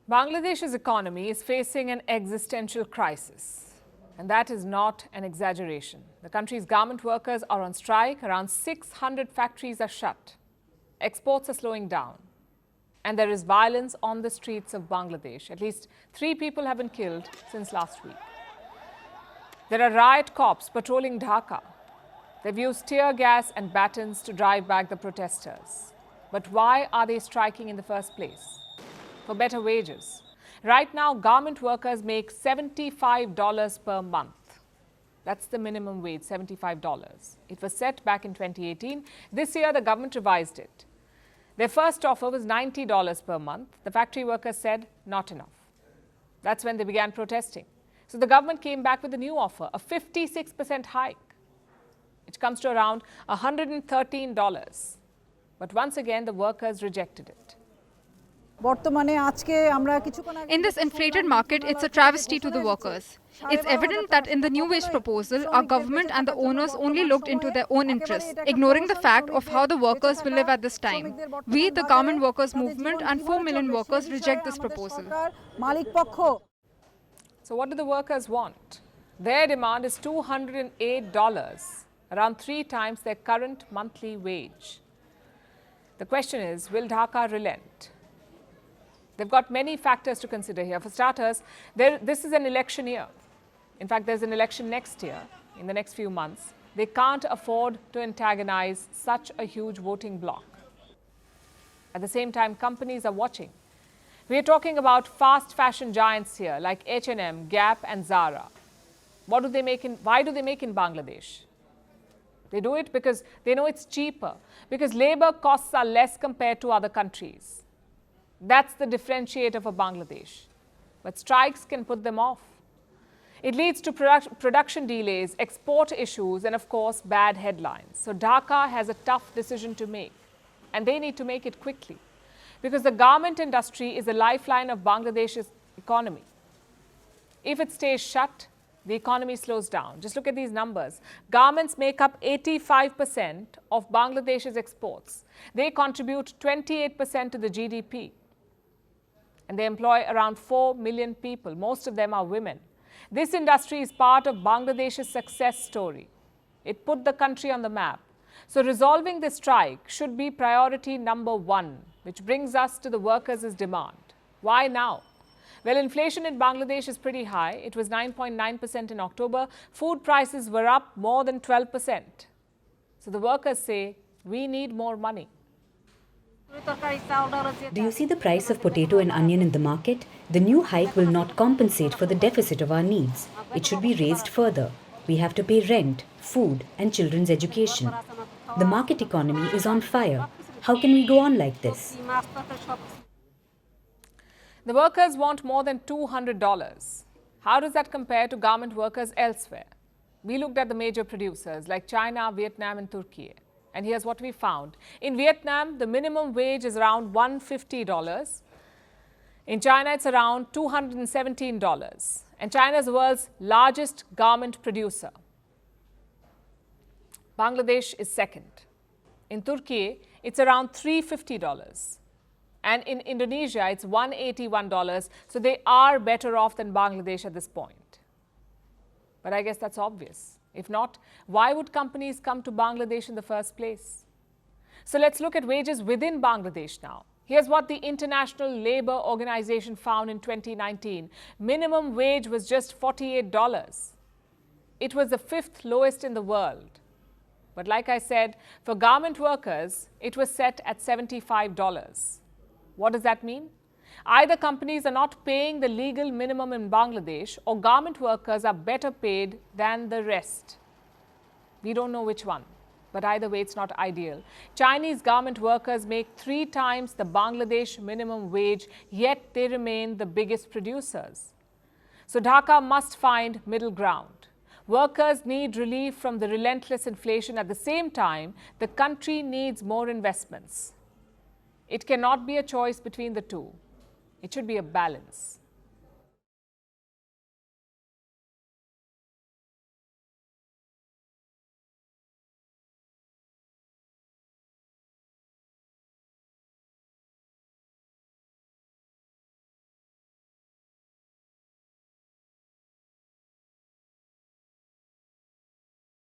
Bangladesh's economy is facing an existential crisis, and that is not an exaggeration. The country's garment workers are on strike. Around 600 factories are shut. Exports are slowing down. And there is violence on the streets of Bangladesh. At least 3 people have been killed since last week. There are riot cops patrolling Dhaka. They've used tear gas and batons to drive back the protesters. But why are they striking in the first place? For better wages. Right now, garment workers make $75 per month. That's the minimum wage, $75. It was set back in 2018. This year, the government revised it. Their first offer was $90 per month. The factory workers said, not enough. That's when they began protesting. So the government came back with a new offer, a 56% hike. It comes to around $113. But once again, the workers rejected it. In this inflated market, it's a travesty to the workers. It's evident that in the new wage proposal, our government and the owners only looked into their own interests, ignoring the fact of how the workers will live at this time. We, the Garment Workers Movement and 4 million workers reject this proposal. So what do the workers want? Their demand is $208, around 3 times their current monthly wage. The question is, will Dhaka relent? They've got many factors to consider here. For starters, this is an election year. In fact, there's an election next year, in the next few months. They can't afford to antagonize such a huge voting bloc. At the same time, companies are watching. We are talking about fast fashion giants here, like H&M, Gap and Zara. Why do they make in Bangladesh? They do it because they know it's cheaper, because labor costs are less compared to other countries. That's the differentiator for Bangladesh. But strikes can put them off. It leads to production delays, export issues, and of course, bad headlines. So Dhaka has a tough decision to make, and they need to make it quickly, because the garment industry is the lifeline of Bangladesh's economy. If it stays shut, the economy slows down. Just look at these numbers. Garments make up 85% of Bangladesh's exports. They contribute 28% to the GDP. And they employ around 4 million people. Most of them are women. This industry is part of Bangladesh's success story. It put the country on the map. So resolving this strike should be priority number 1, which brings us to the workers' demand. Why now? Well, inflation in Bangladesh is pretty high. It was 9.9% in October. Food prices were up more than 12%. So the workers say, we need more money. Do you see the price of potato and onion in the market? The new hike will not compensate for the deficit of our needs. It should be raised further. We have to pay rent, food, and children's education. The market economy is on fire. How can we go on like this? The workers want more than $200. How does that compare to garment workers elsewhere? We looked at the major producers like China, Vietnam, and Turkey. And here's what we found. In Vietnam, the minimum wage is around $150. In China, it's around $217. And China is the world's largest garment producer. Bangladesh is second. In Turkey, it's around $350. And in Indonesia, it's $181. So they are better off than Bangladesh at this point. But I guess that's obvious. If not, why would companies come to Bangladesh in the first place? So let's look at wages within Bangladesh now. Here's what the International Labour Organization found in 2019. Minimum wage was just $48. It was the 5th lowest in the world. But like I said, for garment workers, it was set at $75. What does that mean? Either companies are not paying the legal minimum in Bangladesh, or garment workers are better paid than the rest. We don't know which one, but either way, it's not ideal. Chinese garment workers make 3 times the Bangladesh minimum wage, yet they remain the biggest producers. So Dhaka must find middle ground. Workers need relief from the relentless inflation. At the same time, the country needs more investments. It cannot be a choice between the two. It should be a balance.